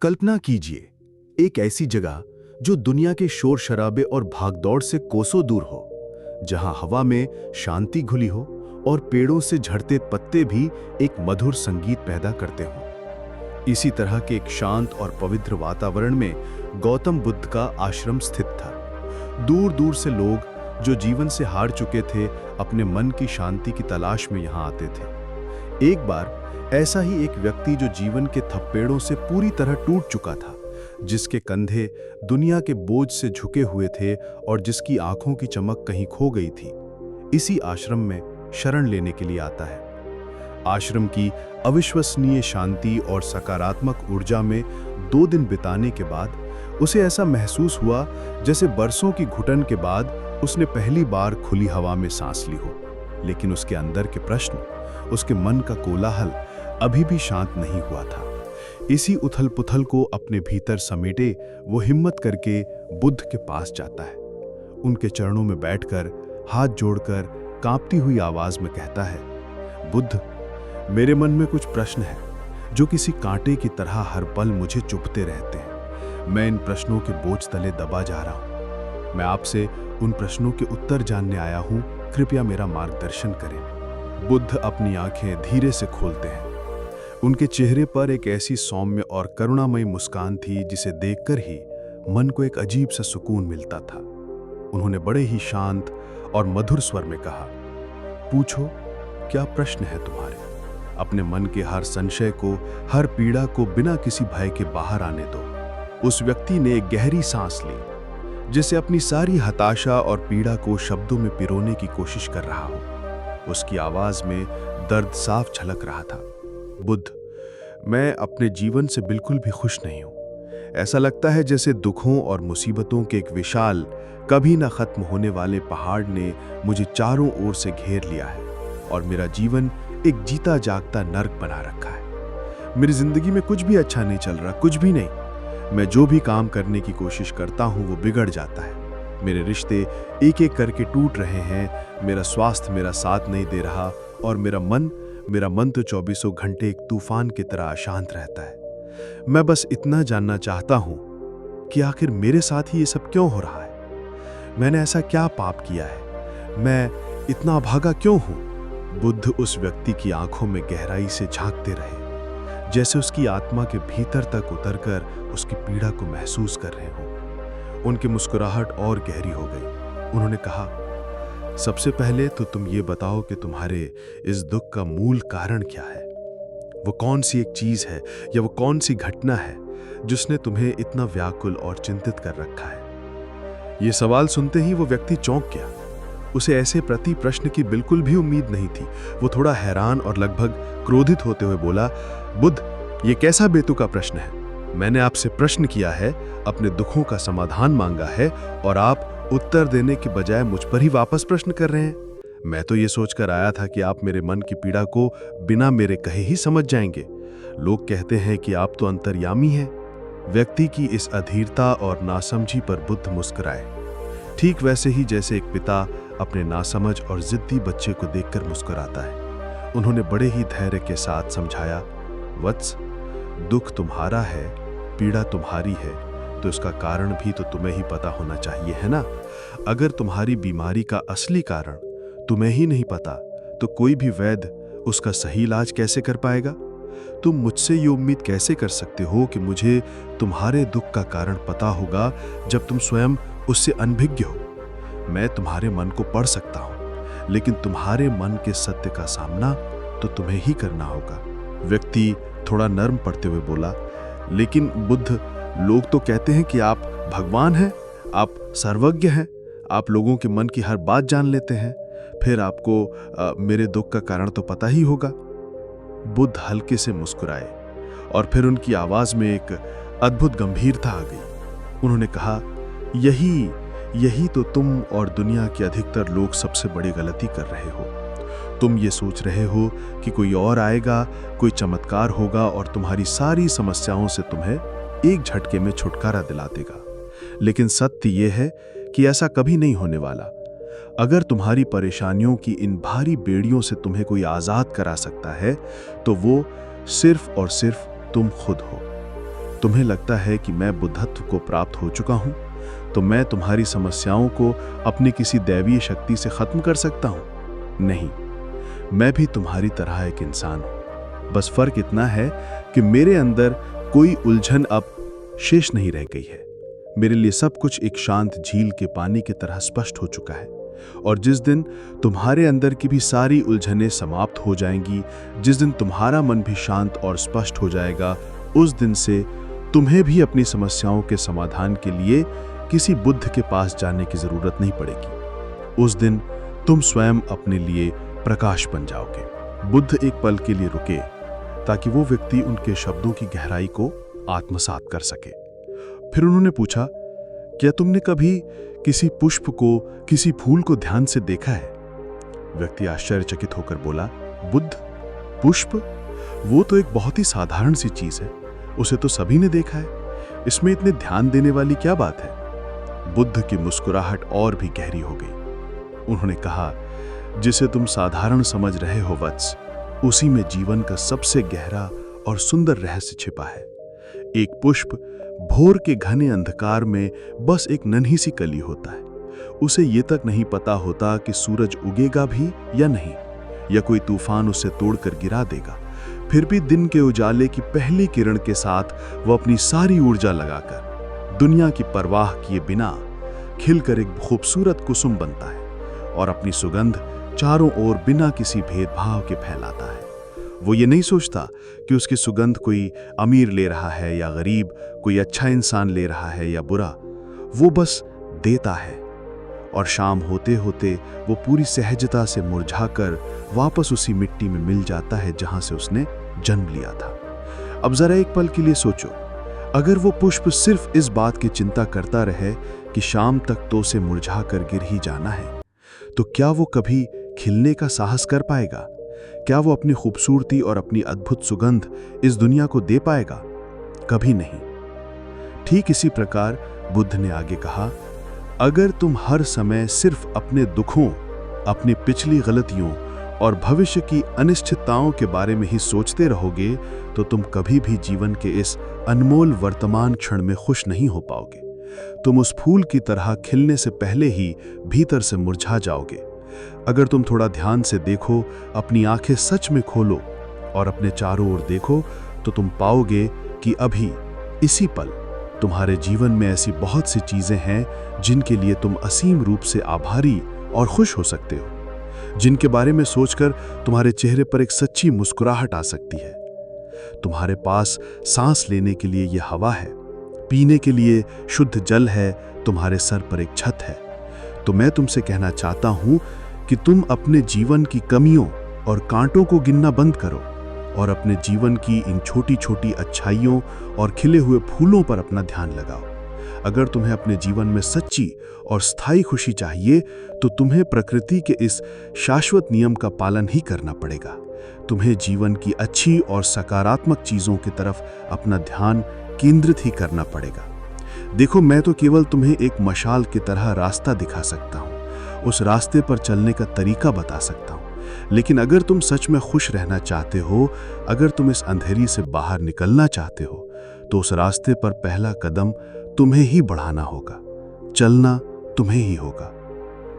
कल्पना कीजिए, एक ऐसी जगह जो दुनिया के शोर शराबे और भागदौड़ से कोसों दूर हो, जहां हवा में शांति घुली हो और पेड़ों से झड़ते पत्ते भी एक मधुर संगीत पैदा करते हों। इसी तरह के एक शांत और पवित्र वातावरण में गौतम बुद्ध का आश्रम स्थित था। दूर दूर से लोग जो जीवन से हार चुके थे, अपने मन की शांति की तलाश में यहाँ आते थे। एक बार ऐसा ही एक व्यक्ति जो जीवन के थप्पेड़ों से पूरी तरह टूट चुका था, जिसके कंधे दुनिया के बोझ से झुके हुए थे और जिसकी आंखों की चमक कहीं खो गई थी, इसी आश्रम में शरण लेने के लिए आता है। आश्रम की अविश्वसनीय शांति और सकारात्मक ऊर्जा में 2 दिन बिताने के बाद उसे ऐसा महसूस हुआ जैसे बरसों की घुटन के बाद उसने पहली बार खुली हवा में सांस ली हो। लेकिन उसके अंदर के प्रश्न, उसके मन का कोलाहल अभी भी शांत नहीं हुआ था। इसी उथल-पुथल को अपने भीतर समेटे वो हिम्मत करके बुद्ध के पास जाता है। उनके चरणों में बैठकर, हाथ जोड़कर, कांपती हुई आवाज में कहता है, बुद्ध, मेरे मन में कुछ प्रश्न हैं जो किसी कांटे की तरह हर पल मुझे चुभते रहते हैं। मैं इन प्रश्नों के बोझ तले दबा जा रहा हूं। मैं आपसे उन प्रश्नों के उत्तर जानने आया हूं। कृपया मेरा मार्गदर्शन करें। बुद्ध अपनी आंखें धीरे से खोलते हैं। उनके चेहरे पर एक ऐसी सौम्य और करुणामयी मुस्कान थी जिसे देखकर ही मन को एक अजीब सा सुकून मिलता था। उन्होंने बड़े ही शांत और मधुर स्वर में कहा, पूछो, क्या प्रश्न है तुम्हारे? अपने मन के हर संशय को, हर पीड़ा को बिना किसी भय के बाहर आने दो। उस व्यक्ति ने एक गहरी सांस ली, जिसे अपनी सारी हताशा और पीड़ा को शब्दों में पिरोने की कोशिश कर रहा हो। उसकी आवाज में दर्द साफ झलक रहा था। बुद्ध, मैं अपने जीवन से बिल्कुल भी खुश नहीं हूं। ऐसा लगता है जैसे दुखों और मुसीबतों के एक विशाल, कभी ना खत्म होने वाले पहाड़ ने मुझे चारों ओर से घेर लिया है और मेरा जीवन एक जीता जागता नर्क बना रखा है। मेरी जिंदगी में कुछ भी अच्छा नहीं चल रहा, कुछ भी नहीं। मैं जो भी काम करने की कोशिश करता हूं वो बिगड़ जाता है। मेरे रिश्ते एक एक करके टूट रहे हैं। मेरा स्वास्थ्य मेरा साथ नहीं दे रहा और मेरा मन तो 24 घंटे एक तूफान की तरह अशांत रहता है। मैं बस इतना जानना चाहता हूं कि आखिर मेरे साथ ही ये सब क्यों हो रहा है? मैंने ऐसा क्या पाप किया है? मैं इतना अभागा क्यों हूं? बुद्ध उस व्यक्ति की आंखों में गहराई से झांकते रहे, जैसे उसकी आत्मा के भीतर तक उतरकर उसकी पीड़ा को महसूस कर रहे हों। उनकी मुस्कुराहट और गहरी हो गई। उन्होंने कहा, सबसे पहले तो तुम ये बताओ कि तुम्हारे इस दुख का मूल कारण क्या है? वो कौन सी एक चीज है या वो कौन सी घटना है जिसने तुम्हें इतना व्याकुल और चिंतित कर रखा है? ये सवाल सुनते ही वो व्यक्ति चौंक गया। उसे ऐसे प्रति प्रश्न की बिल्कुल भी उम्मीद नहीं थी। वो थोड़ा हैरान और लगभग क्रोधित होते हुए बोला, बुद्ध, ये कैसा बेतुका प्रश्न है? मैंने आपसे प्रश्न किया है, अपने दुखों का समाधान मांगा है और आप उत्तर देने के बजाय मुझ पर ही वापस प्रश्न कर रहे हैं। मैं तो ये सोचकर आया था कि आप मेरे मन की पीड़ा को बिना मेरे कहे ही समझ जाएंगे। लोग कहते हैं कि आप तो अंतर्यामी हैं। व्यक्ति की इस अधीरता और नासमझी पर बुद्ध मुस्कुराए, ठीक वैसे ही जैसे एक पिता अपने नासमझ और जिद्दी बच्चे को देखकर मुस्कुराता है। उन्होंने बड़े ही धैर्य के साथ समझाया, वत्स, दुख तुम्हारा है, पीड़ा तुम्हारी है, तो इसका कारण भी तो तुम्हें ही पता होना चाहिए, है ना? अगर तुम्हारी बीमारी का असली कारण तुम्हें ही नहीं पता, तो कोई भी वैद्य उसका सही इलाज कैसे कर पाएगा? तुम मुझसे ये उम्मीद कैसे कर सकते हो कि मुझे तुम्हारे दुख का कारण पता होगा जब तुम स्वयं उससे अनभिज्ञ हो? मैं तुम्हारे मन को पढ़ सकता हूं, लेकिन तुम्हारे मन के सत्य का सामना तो तुम्हें ही करना होगा। व्यक्ति थोड़ा नर्म पड़ते हुए बोला, लेकिन बुद्ध, लोग तो कहते हैं कि आप भगवान हैं, आप सर्वज्ञ हैं, आप लोगों के मन की हर बात जान लेते हैं, फिर आपको मेरे दुख का कारण तो पता ही होगा। बुद्ध हल्के से मुस्कुराए और फिर उनकी आवाज में एक अद्भुत गंभीरता आ गई। उन्होंने कहा, यही तो तुम और दुनिया के अधिकतर लोग सबसे बड़ी गलती कर रहे हो। तुम ये सोच रहे हो कि कोई और आएगा, कोई चमत्कार होगा और तुम्हारी सारी समस्याओं से तुम्हें एक झटके में छुटकारा दिला देगा। लेकिन सत्य यह है कि ऐसा कभी नहीं होने वाला। अगर तुम्हारी परेशानियों की इन भारी बेड़ियों से तुम्हें कोई आजाद करा सकता है, तो वो सिर्फ और सिर्फ तुम खुद हो। तुम्हें लगता है कि मैं बुद्धत्व को प्राप्त हो चुका हूं, तो मैं तुम्हारी समस्याओं को अपनी किसी दैवीय शक्ति से खत्म कर सकता हूं? नहीं, मैं भी तुम्हारी तरह एक इंसान हूं। बस फर्क इतना है कि मेरे अंदर कोई उलझन अब शेष नहीं रह गई है। मेरे लिए सब कुछ एक शांत झील के पानी की तरह स्पष्ट हो चुका है। और जिस दिन तुम्हारे अंदर की भी सारी उलझनें समाप्त हो जाएंगी, जिस दिन तुम्हारा मन भी शांत और स्पष्ट हो जाएगा, उस दिन से तुम्हें भी अपनी समस्याओं के समाधान के लिए किसी बुद्ध के पास जाने की जरूरत नहीं पड़ेगी। उस दिन तुम स्वयं अपने लिए प्रकाश बन जाओगे। बुद्ध एक पल के लिए रुके ताकि वो व्यक्ति उनके शब्दों की गहराई को आत्मसात कर सके। फिर उन्होंने पूछा, क्या तुमने कभी किसी पुष्प को, किसी फूल को ध्यान से देखा है? व्यक्ति आश्चर्यचकित होकर बोला, बुद्ध, पुष्प? वो तो एक बहुत ही साधारण सी चीज है, उसे तो सभी ने देखा है, इसमें इतने ध्यान देने वाली क्या बात है? बुद्ध की मुस्कुराहट और भी गहरी हो गई। उन्होंने कहा, जिसे तुम साधारण समझ रहे हो वत्स, उसी में जीवन का सबसे गहरा और सुंदर रहस्य छिपा है। एक पुष्प भोर के घने अंधकार में बस एक नन्ही सी कली होता है। उसे ये तक नहीं पता होता कि सूरज उगेगा भी या नहीं, या कोई तूफान उसे तोड़कर गिरा देगा। फिर भी दिन के उजाले की पहली किरण के साथ वो अपनी सारी ऊर्जा लगाकर, दुनिया की परवाह किए बिना, खिलकर एक खूबसूरत कुसुम बनता है और अपनी सुगंध चारों ओर बिना किसी भेदभाव के फैलाता है। वो ये नहीं सोचता कि उसकी सुगंध कोई अमीर ले रहा है या गरीब, कोई अच्छा इंसान ले रहा है या बुरा। वो बस देता है, और शाम होते होते वो पूरी सहजता से मुरझाकर वापस उसी मिट्टी में मिल जाता है जहां से उसने जन्म लिया था। अब जरा एक पल के लिए सोचो, अगर वो पुष्प सिर्फ इस बात की चिंता करता रहे कि शाम तक तो उसे मुरझाकर गिर ही जाना है, तो क्या वो कभी खिलने का साहस कर पाएगा? क्या वो अपनी खूबसूरती और अपनी अद्भुत सुगंध इस दुनिया को दे पाएगा? कभी नहीं। ठीक इसी प्रकार बुद्ध ने आगे कहा, अगर तुम हर समय सिर्फ अपने दुखों, अपनी पिछली गलतियों और भविष्य की अनिश्चितताओं के बारे में ही सोचते रहोगे, तो तुम कभी भी जीवन के इस अनमोल वर्तमान क्षण में खुश नहीं हो पाओगे। तुम उस फूल की तरह खिलने से पहले ही भीतर से मुरझा जाओगे। अगर तुम थोड़ा ध्यान से देखो, अपनी आंखें सच में खोलो और अपने चारों ओर देखो, तो तुम पाओगे कि अभी इसी पल तुम्हारे जीवन में ऐसी बहुत सी चीजें हैं जिनके लिए तुम असीम रूप से आभारी और खुश हो सकते हो, जिनके बारे में सोचकर तुम्हारे चेहरे पर एक सच्ची मुस्कुराहट आ सकती है। तुम्हारे पास सांस लेने के लिए यह हवा है, पीने के लिए शुद्ध जल है, तुम्हारे सर पर एक छत है। तो मैं तुमसे कहना चाहता हूं कि तुम अपने जीवन की कमियों और कांटों को गिनना बंद करो और अपने जीवन की इन छोटी छोटी अच्छाइयों और खिले हुए फूलों पर अपना ध्यान लगाओ। अगर तुम्हें अपने जीवन में सच्ची और स्थायी खुशी चाहिए, तो तुम्हें प्रकृति के इस शाश्वत नियम का पालन ही करना पड़ेगा। तुम्हें जीवन की अच्छी और सकारात्मक चीजों की तरफ अपना ध्यान केंद्रित ही करना पड़ेगा। देखो, मैं तो केवल तुम्हें एक मशाल की तरह रास्ता दिखा सकता हूँ, उस रास्ते पर चलने का तरीका बता सकता हूँ। लेकिन अगर तुम सच में खुश रहना चाहते हो, अगर तुम इस अंधेरी से बाहर निकलना चाहते हो, तो उस रास्ते पर पहला कदम तुम्हें ही बढ़ाना होगा, चलना तुम्हें ही होगा।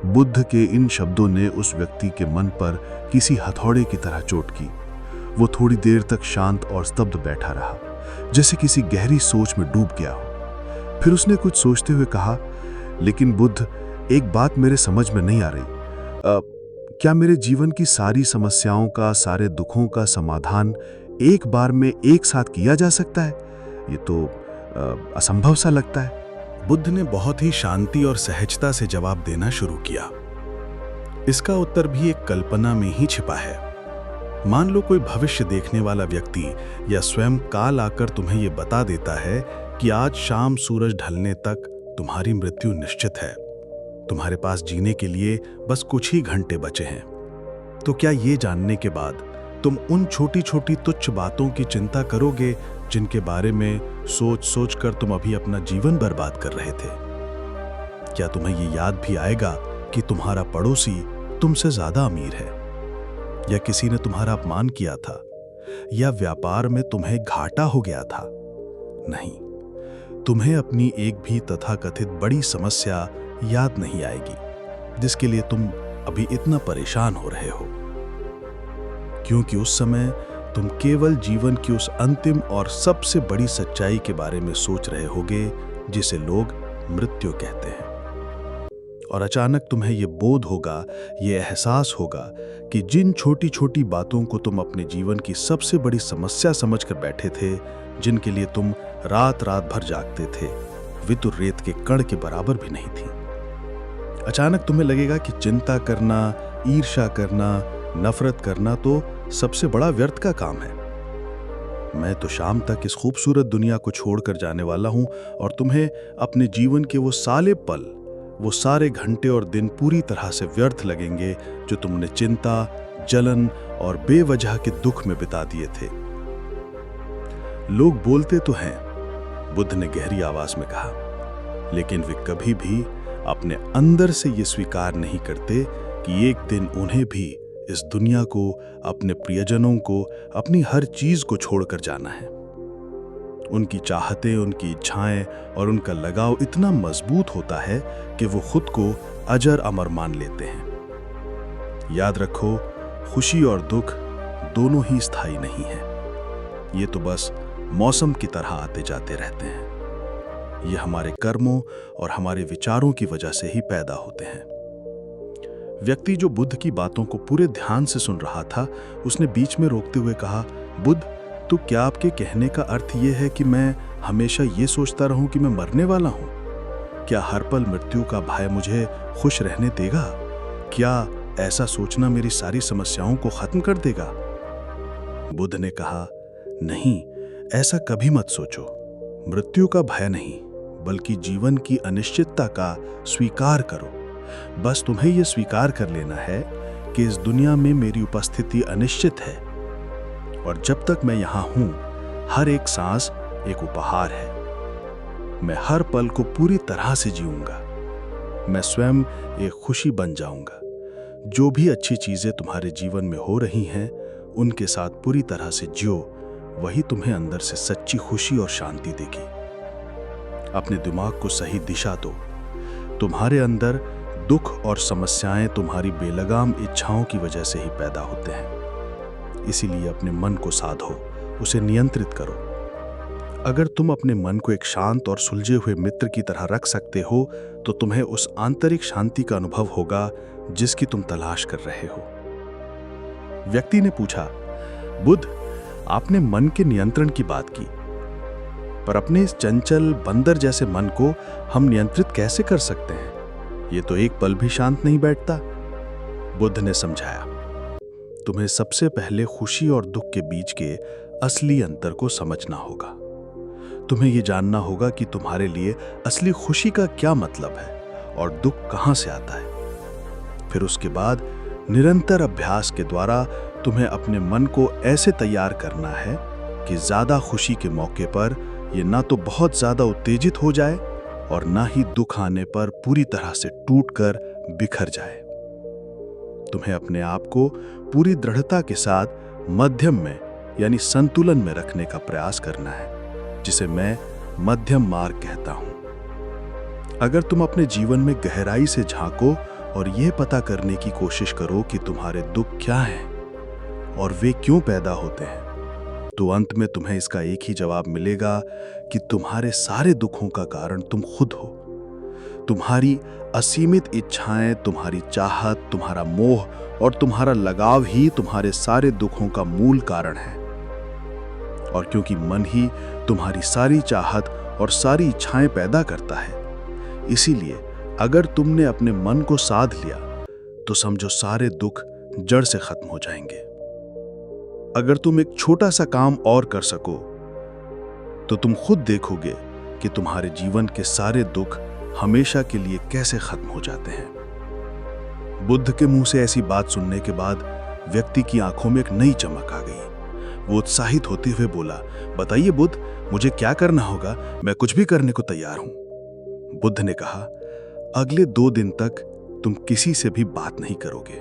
बुद्ध के इन शब्दों ने उस व्यक्ति के मन पर किसी हथौड़े की तरह चोट की। वो थोड़ी देर तक शांत और स्तब्ध बैठा रहा, जैसे किसी गहरी सोच में डूब गया हो। फिर उसने कुछ सोचते हुए कहा, लेकिन बुद्ध, एक बात मेरे समझ में नहीं आ रही। क्या मेरे जीवन की सारी समस्याओं का, सारे दुखों का समाधान एक बार में एक साथ किया जा सकता है? ये तो असंभव सा लगता है। बुद्ध ने बहुत ही शांति और सहजता से जवाब देना शुरू किया। इसका उत्तर भी एक कल्पना में ही छिपा है। मान लो कोई भविष्य देखने वाला व्यक्ति या स्वयं काल आकर तुम्हें ये बता देता है कि आज शाम सूरज ढलने तक तुम्हारी मृत्यु निश्चित है, तुम्हारे पास जीने के लिए बस कुछ ही घंटे बचे हैं। तो क्या ये जानने के बाद तुम उन छोटी छोटी तुच्छ बातों की चिंता करोगे जिनके बारे में सोच सोच कर तुम अभी अपना जीवन बर्बाद कर रहे थे? क्या तुम्हें ये याद भी आएगा कि तुम्हारा पड़ोसी तुमसे ज्यादा अमीर है, या किसी ने तुम्हारा अपमान किया था, या व्यापार में तुम्हें घाटा हो गया था? नहीं, तुम्हें अपनी एक भी तथाकथित बड़ी समस्या याद नहीं आएगी जिसके लिए तुम अभी इतना परेशान हो रहे हो, क्योंकि उस समय तुम केवल जीवन की उस अंतिम और सबसे बड़ी सच्चाई के बारे में सोच रहे होगे जिसे लोग मृत्यु कहते हैं। और अचानक तुम्हें यह बोध होगा, यह एहसास होगा कि जिन छोटी छोटी बातों को तुम अपने जीवन की सबसे बड़ी समस्या समझकर बैठे थे, जिनके लिए तुम रात रात भर जागते थे, वे तो रेत के कण के बराबर भी नहीं थी। अचानक तुम्हें लगेगा कि चिंता करना, ईर्ष्या करना, नफरत करना तो सबसे बड़ा व्यर्थ का काम है। मैं तो शाम तक इस खूबसूरत दुनिया को छोड़कर जाने वाला हूं और तुम्हें अपने जीवन के वो साले पल, वो सारे घंटे और दिन पूरी तरह से व्यर्थ लगेंगे जो तुमने चिंता, जलन और बेवजह के दुख में बिता दिए थे। लोग बोलते तो हैं, बुद्ध ने गहरी आवाज में कहा, लेकिन वे कभी भी अपने अंदर से ये स्वीकार नहीं करते कि एक दिन उन्हें भी इस दुनिया को, अपने प्रियजनों को, अपनी हर चीज को छोड़कर जाना है। उनकी चाहतें, उनकी इच्छाएं और उनका लगाव इतना मजबूत होता है कि वो खुद को अजर अमर मान लेते हैं। याद रखो, खुशी और दुख दोनों ही स्थायी नहीं है। ये तो बस मौसम की तरह आते जाते रहते हैं। ये हमारे कर्मों और हमारे विचारों की वजह से ही पैदा होते हैं। व्यक्ति जो बुद्ध की बातों को पूरे ध्यान से सुन रहा था, उसने बीच में रोकते हुए कहा, बुद्ध, तो क्या आपके कहने का अर्थ ये है कि मैं हमेशा ये सोचता रहूं कि मैं मरने वाला हूं? क्या हर पल मृत्यु का भय मुझे खुश रहने देगा? क्या ऐसा सोचना मेरी सारी समस्याओं को खत्म कर देगा? बुद्ध ने कहा, नहीं, ऐसा कभी मत सोचो। मृत्यु का भय नहीं, बल्कि जीवन की अनिश्चितता का स्वीकार करो। बस तुम्हें यह स्वीकार कर लेना है कि इस दुनिया में मेरी उपस्थिति अनिश्चित है और जब तक मैं यहां हूं, हर एक सांस एक उपहार है। मैं हर पल को पूरी तरह से जीऊंगा। मैं स्वयं एक खुशी बन जाऊंगा। जो भी अच्छी चीजें तुम्हारे जीवन में हो रही हैं, उनके साथ पूरी तरह से जियो। वही तुम्हें अंदर से सच्ची खुशी और शांति देगी। अपने दिमाग को सही दिशा दो। तुम्हारे अंदर दुख और समस्याएं तुम्हारी बेलगाम इच्छाओं की वजह से ही पैदा होते हैं। इसीलिए अपने मन को साधो, उसे नियंत्रित करो। अगर तुम अपने मन को एक शांत और सुलझे हुए मित्र की तरह रख सकते हो, तो तुम्हें उस आंतरिक शांति का अनुभव होगा जिसकी तुम तलाश कर रहे हो। व्यक्ति ने पूछा, बुद्ध, आपने मन के नियंत्रण की बात की, पर अपने इस चंचल बंदर जैसे मन को हम नियंत्रित कैसे कर सकते हैं? ये तो एक पल भी शांत नहीं बैठता। बुद्ध ने समझाया, तुम्हें सबसे पहले खुशी और दुख के बीच के असली अंतर को समझना होगा। तुम्हें यह जानना होगा कि तुम्हारे लिए असली खुशी का क्या मतलब है और दुख कहां से आता है। फिर उसके बाद निरंतर अभ्यास के द्वारा तुम्हें अपने मन को ऐसे तैयार करना है कि ज्यादा खुशी के मौके पर यह ना तो बहुत ज्यादा उत्तेजित हो जाए और ना ही दुख आने पर पूरी तरह से टूटकर बिखर जाए। तुम्हें अपने आप को पूरी दृढ़ता के साथ मध्यम में यानी संतुलन में रखने का प्रयास करना है, जिसे मैं मध्यम मार्ग कहता हूं। अगर तुम अपने जीवन में गहराई से झांको और यह पता करने की कोशिश करो कि तुम्हारे दुख क्या हैं और वे क्यों पैदा होते हैं, तो अंत में तुम्हें इसका एक ही जवाब मिलेगा कि तुम्हारे सारे दुखों का कारण तुम खुद हो। तुम्हारी असीमित इच्छाएं, तुम्हारी चाहत, तुम्हारा मोह और तुम्हारा लगाव ही तुम्हारे सारे दुखों का मूल कारण है। और क्योंकि मन ही तुम्हारी सारी चाहत और सारी इच्छाएं पैदा करता है, इसीलिए अगर तुमने अपने मन को साध लिया तो समझो सारे दुख जड़ से खत्म हो जाएंगे। अगर तुम एक छोटा सा काम और कर सको तो तुम खुद देखोगे कि तुम्हारे जीवन के सारे दुख हमेशा के लिए कैसे खत्म हो जाते हैं। बुद्ध के मुंह से ऐसी बात सुनने के बाद व्यक्ति की आंखों में एक नई चमक आ गई। वो उत्साहित होते हुए बोला, बताइए बुद्ध, मुझे क्या करना होगा? मैं कुछ भी करने को तैयार हूं। बुद्ध ने कहा, अगले 2 दिन तक तुम किसी से भी बात नहीं करोगे,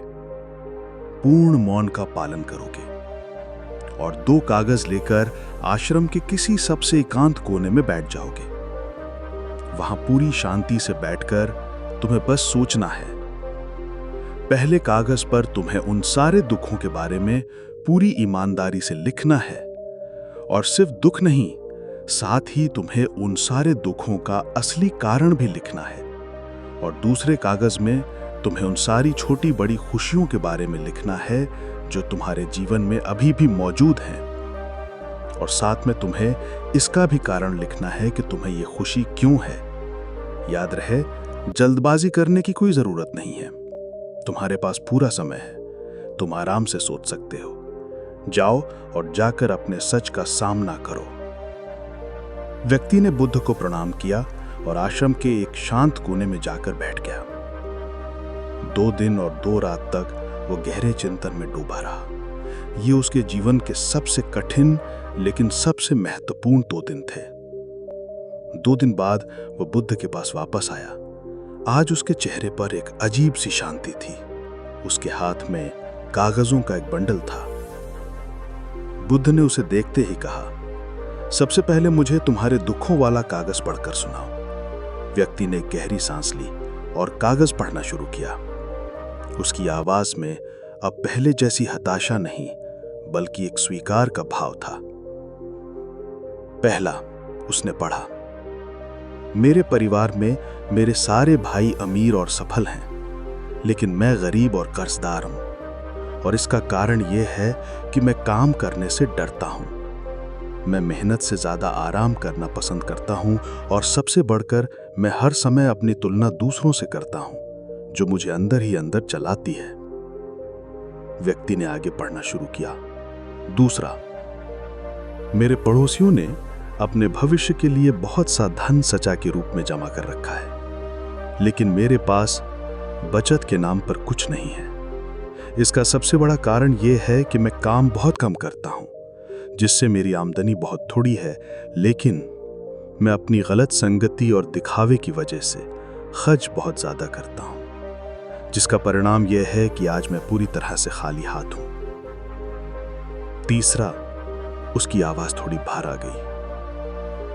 पूर्ण मौन का पालन करोगे और 2 कागज लेकर आश्रम के किसी सबसे एकांत कोने में बैठ जाओगे। वहां पूरी शांति से बैठकर तुम्हें बस सोचना है। पहले कागज पर तुम्हें उन सारे दुखों के बारे में पूरी ईमानदारी से लिखना है, और सिर्फ दुख नहीं, साथ ही तुम्हें उन सारे दुखों का असली कारण भी लिखना है। और दूसरे कागज में तुम्हें उन सारी छोटी बड़ी खुशियों के बारे में लिखना है जो तुम्हारे जीवन में अभी भी मौजूद हैं। और साथ में तुम्हें इसका भी कारण लिखना है कि तुम्हें ये खुशी क्यों है। याद रहे, जल्दबाजी करने की कोई जरूरत नहीं है। तुम्हारे पास पूरा समय है, तुम आराम से सोच सकते हो। जाओ और जाकर अपने सच का सामना करो। व्यक्ति ने बुद्ध को प्रणाम किया और आश्रम के एक शांत कोने में जाकर बैठ गया। 2 दिन और 2 रात तक वो गहरे चिंतन में डूबा रहा। ये उसके जीवन के सबसे कठिन लेकिन सबसे महत्वपूर्ण 2 दिन थे। 2 दिन बाद वो बुद्ध के पास वापस आया। आज उसके चेहरे पर एक अजीब सी शांति थी। उसके हाथ में कागजों का एक बंडल था। बुद्ध ने उसे देखते ही कहा, सबसे पहले मुझे तुम्हारे दुखों वाला कागज पढ़कर सुनाओ। व्यक्ति ने गहरी सांस ली और कागज पढ़ना शुरू किया। उसकी आवाज में अब पहले जैसी हताशा नहीं, बल्कि एक स्वीकार का भाव था। पहला, उसने पढ़ा, मेरे परिवार में मेरे सारे भाई अमीर और सफल हैं, लेकिन मैं गरीब और कर्जदार हूं। और इसका कारण यह है कि मैं काम करने से डरता हूं। मैं मेहनत से ज्यादा आराम करना पसंद करता हूं, और सबसे बढ़कर मैं हर समय अपनी तुलना दूसरों से करता हूं, जो मुझे अंदर ही अंदर जलाती है। व्यक्ति ने आगे पढ़ना शुरू किया। दूसरा, मेरे पड़ोसियों ने अपने भविष्य के लिए बहुत सा धन सचा के रूप में जमा कर रखा है, लेकिन मेरे पास बचत के नाम पर कुछ नहीं है। इसका सबसे बड़ा कारण यह है कि मैं काम बहुत कम करता हूं, जिससे मेरी आमदनी बहुत थोड़ी है, लेकिन मैं अपनी गलत संगति और दिखावे की वजह से खर्च बहुत ज्यादा करता हूं, जिसका परिणाम यह है कि आज मैं पूरी तरह से खाली हाथ हूं। तीसरा, उसकी आवाज थोड़ी बाहर आ गई।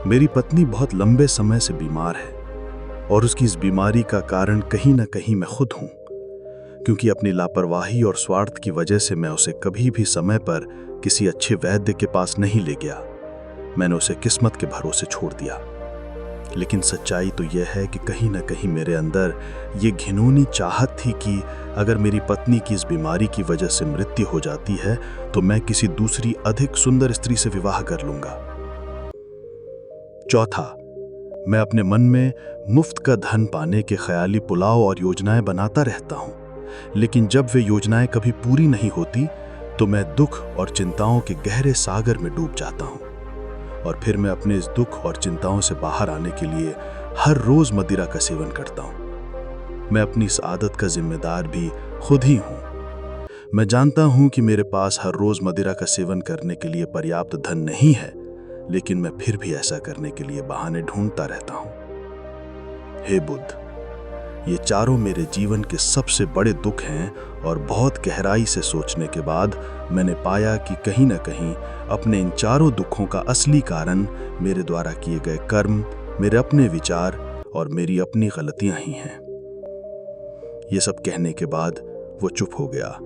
मेरी पत्नी बहुत लंबे समय से बीमार है, और उसकी इस बीमारी का कारण कहीं ना कहीं मैं खुद हूं, क्योंकि अपनी लापरवाही और स्वार्थ की वजह से मैं उसे कभी भी समय पर किसी अच्छे वैद्य के पास नहीं ले गया। मैंने उसे किस्मत के भरोसे छोड़ दिया। लेकिन सच्चाई तो यह है कि कहीं ना कहीं मेरे अंदर ये घिनौनी चाहत थी कि अगर मेरी पत्नी की इस बीमारी की वजह से मृत्यु हो जाती है तो मैं किसी दूसरी अधिक सुंदर स्त्री से विवाह कर लूंगा। चौथा, मैं अपने मन में मुफ्त का धन पाने के ख्याली पुलाव और योजनाएं बनाता रहता हूं, लेकिन जब वे योजनाएं कभी पूरी नहीं होती तो मैं दुख और चिंताओं के गहरे सागर में डूब जाता हूं। और फिर मैं अपने इस दुख और चिंताओं से बाहर आने के लिए हर रोज मदिरा का सेवन करता हूं। मैं अपनी इस आदत का जिम्मेदार भी खुद ही हूं। मैं जानता हूं कि मेरे पास हर रोज मदिरा का सेवन करने के लिए पर्याप्त धन नहीं है, लेकिन मैं फिर भी ऐसा करने के लिए बहाने ढूंढता रहता हूं। हे बुद्ध, ये चारों मेरे जीवन के सबसे बड़े दुख हैं, और बहुत गहराई से सोचने के बाद मैंने पाया कि कहीं ना कहीं अपने इन चारों दुखों का असली कारण मेरे द्वारा किए गए कर्म, मेरे अपने विचार और मेरी अपनी गलतियां ही हैं। ये सब कहने के बाद वो चुप हो गया,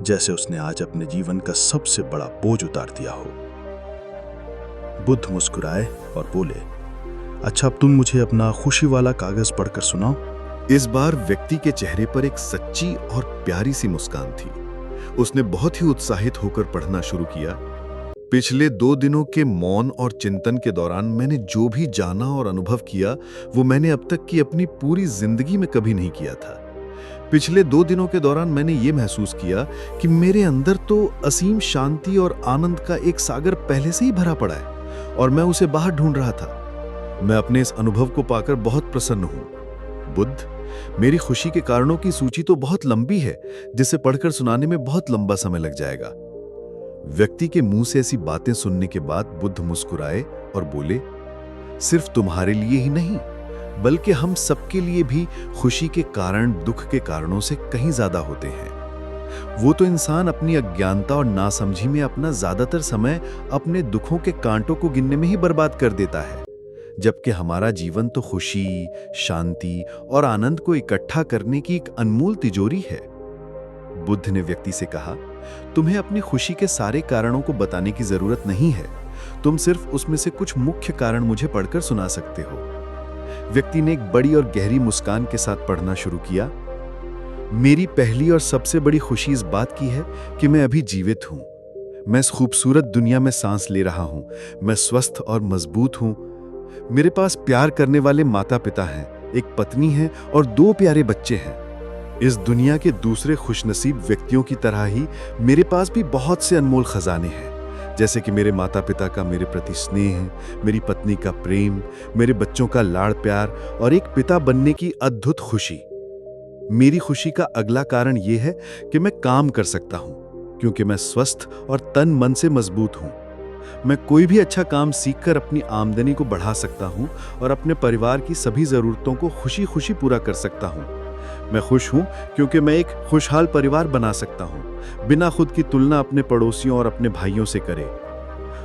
जैसे उसने आज अपने जीवन का सबसे बड़ा बोझ उतार दिया हो। बुद्ध मुस्कुराए और बोले, अच्छा, अब तुम मुझे अपना खुशी वाला कागज पढ़कर सुनाओ। इस बार व्यक्ति के चेहरे पर एक सच्ची और प्यारी सी मुस्कान थी। उसने बहुत ही उत्साहित होकर पढ़ना शुरू किया। पिछले 2 दिनों के मौन और चिंतन के दौरान मैंने जो भी जाना और अनुभव किया वो मैंने अब तक की अपनी पूरी जिंदगी में कभी नहीं किया था। पिछले 2 दिनों के दौरान मैंने ये महसूस किया कि मेरे अंदर तो असीम शांति और आनंद का एक सागर पहले से ही भरा पड़ा है और मैं उसे बाहर ढूंढ रहा था। मैं अपने इस अनुभव को पाकर बहुत प्रसन्न हूं। बुद्ध, मेरी खुशी के कारणों की सूची तो बहुत लंबी है, जिसे पढ़कर सुनाने में बहुत लंबा समय लग जाएगा। व्यक्ति के मुंह से ऐसी बातें सुनने के बाद बुद्ध मुस्कुराए और बोले, सिर्फ तुम्हारे लिए ही नहीं, बल्कि हम सबके लिए भी खुशी के कारण दुख के कारणों से कहीं ज्यादा होते हैं। वो तो इंसान अपनी अज्ञानता और नासमझी में अपना ज्यादातर समय अपने दुखों के कांटों को गिनने में ही बर्बाद कर देता है, जबकि हमारा जीवन तो खुशी, शांति और आनंद को इकट्ठा करने की एक अनमोल तिजोरी है। बुद्ध ने व्यक्ति से कहा, तुम्हें अपनी खुशी के सारे कारणों को बताने की जरूरत नहीं है, तुम सिर्फ उसमें से कुछ मुख्य कारण मुझे पढ़कर सुना सकते हो। व्यक्ति ने एक बड़ी और गहरी मुस्कान के साथ पढ़ना शुरू किया। मेरी पहली और सबसे बड़ी खुशी इस बात की है कि मैं अभी जीवित हूं। मैं इस खूबसूरत दुनिया में सांस ले रहा हूं। मैं स्वस्थ और मजबूत हूं। मेरे पास प्यार करने वाले माता पिता हैं, एक पत्नी है और 2 प्यारे बच्चे हैं। इस दुनिया के दूसरे खुशनसीब व्यक्तियों की तरह ही मेरे पास भी बहुत से अनमोल खजाने हैं, जैसे कि मेरे माता पिता का मेरे प्रति स्नेह, मेरी पत्नी का प्रेम, मेरे बच्चों का लाड़ प्यार और एक पिता बनने की अद्भुत खुशी। मेरी खुशी का अगला कारण यह है कि मैं काम कर सकता हूं, क्योंकि मैं स्वस्थ और तन मन से मजबूत हूं। मैं कोई भी अच्छा काम सीखकर अपनी आमदनी को बढ़ा सकता हूं और अपने परिवार की सभी जरूरतों को खुशी खुशी पूरा कर सकता हूं। मैं खुश हूं क्योंकि मैं एक खुशहाल परिवार बना सकता हूं, बिना खुद की तुलना अपने पड़ोसियों और अपने भाइयों से करे।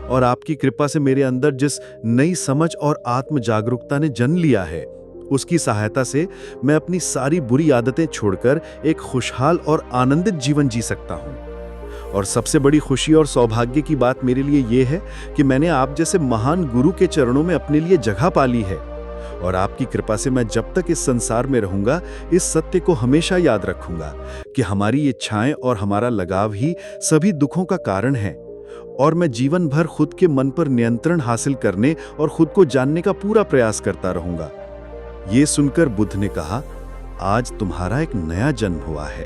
और आपकी कृपा से मेरे अंदर जिस नई समझ और आत्म जागरूकता ने जन्म लिया है, उसकी सहायता से मैं अपनी सारी बुरी आदतें छोड़कर एक खुशहाल और आनंदित जीवन जी सकता हूं। और सबसे बड़ी खुशी और सौभाग्य की बात मेरे लिए यह है कि मैंने आप जैसे महान गुरु के चरणों में अपने लिए जगह पाली है। और आपकी कृपा से मैं जब तक इस संसार में रहूंगा, इस सत्य को हमेशा याद रखूंगा कि हमारी इच्छाएं और हमारा लगाव ही सभी दुखों का कारण है। और मैं जीवन भर खुद के मन पर नियंत्रण हासिल करने और खुद को जानने का पूरा प्रयास करता रहूंगा। ये सुनकर बुद्ध ने कहा, आज तुम्हारा एक नया जन्म हुआ है।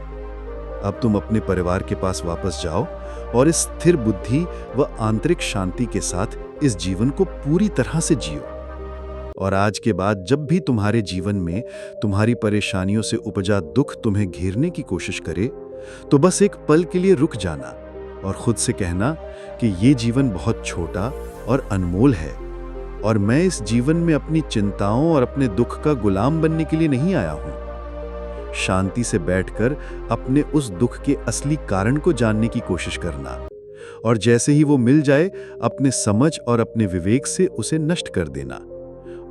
अब तुम अपने परिवार के पास वापस जाओ और इस स्थिर बुद्धि व आंतरिक शांति के साथ इस जीवन को पूरी तरह से जियो। और आज के बाद जब भी तुम्हारे जीवन में तुम्हारी परेशानियों से उपजा दुख तुम्हें घेरने की कोशिश करे, तो बस एक पल के लिए रुक जाना और खुद से कहना कि ये जीवन बहुत छोटा और अनमोल है और मैं इस जीवन में अपनी चिंताओं और अपने दुख का गुलाम बनने के लिए नहीं आया हूं। शांति से बैठकर अपने उस दुख के असली कारण को जानने की कोशिश करना और जैसे ही वो मिल जाए, अपने समझ और अपने विवेक से उसे नष्ट कर देना।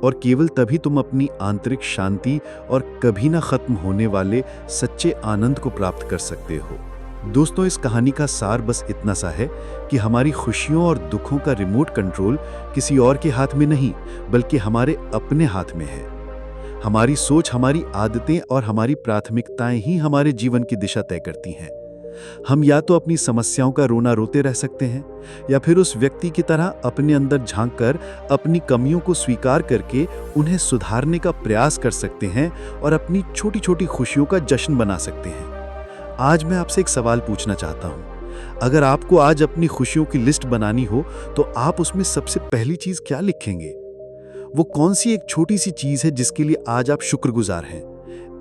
और केवल तभी तुम अपनी आंतरिक शांति और कभी ना खत्म होने वाले सच्चे आनंद को प्राप्त कर सकते हो। दोस्तों, इस कहानी का सार बस इतना सा है कि हमारी खुशियों और दुखों का रिमोट कंट्रोल किसी और के हाथ में नहीं, बल्कि हमारे अपने हाथ में है। हमारी सोच, हमारी आदतें और हमारी प्राथमिकताएं ही हमारे जीवन की दिशा तय करती हैं। हम या तो अपनी समस्याओं का रोना रोते रह सकते हैं, या फिर उस व्यक्ति की तरह अपने अंदर झांककर अपनी कमियों को स्वीकार करके उन्हें सुधारने का प्रयास कर सकते हैं और अपनी छोटी छोटी खुशियों का जश्न बना सकते हैं। आज मैं आपसे एक सवाल पूछना चाहता हूं। अगर आपको आज अपनी खुशियों की लिस्ट बनानी हो, तो आप उसमें सबसे पहली चीज क्या लिखेंगे? वो कौन सी एक छोटी सी चीज है जिसके लिए आज आप शुक्रगुजार हैं?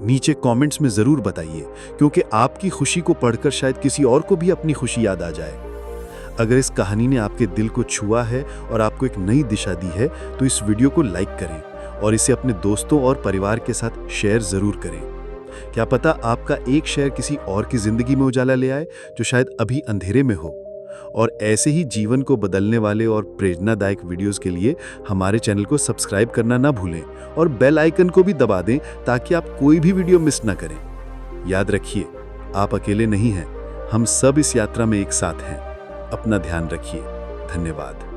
नीचे कमेंट्स में जरूर बताइए, क्योंकि आपकी खुशी को पढ़कर शायद किसी और को भी अपनी खुशी याद आ जाए। अगर इस कहानी ने आपके दिल को छुआ है और आपको एक नई दिशा दी है, तो इस वीडियो को लाइक करें और इसे अपने दोस्तों और परिवार के साथ शेयर जरूर करें। क्या पता आपका एक शेयर किसी और की जिंदगी में उजाला ले आए जो शायद अभी अंधेरे में हो। और ऐसे ही जीवन को बदलने वाले और प्रेरणादायक वीडियोस के लिए हमारे चैनल को सब्सक्राइब करना ना भूलें और बेल आइकन को भी दबा दें, ताकि आप कोई भी वीडियो मिस ना करें। याद रखिए, आप अकेले नहीं हैं, हम सब इस यात्रा में एक साथ हैं। अपना ध्यान रखिए। धन्यवाद।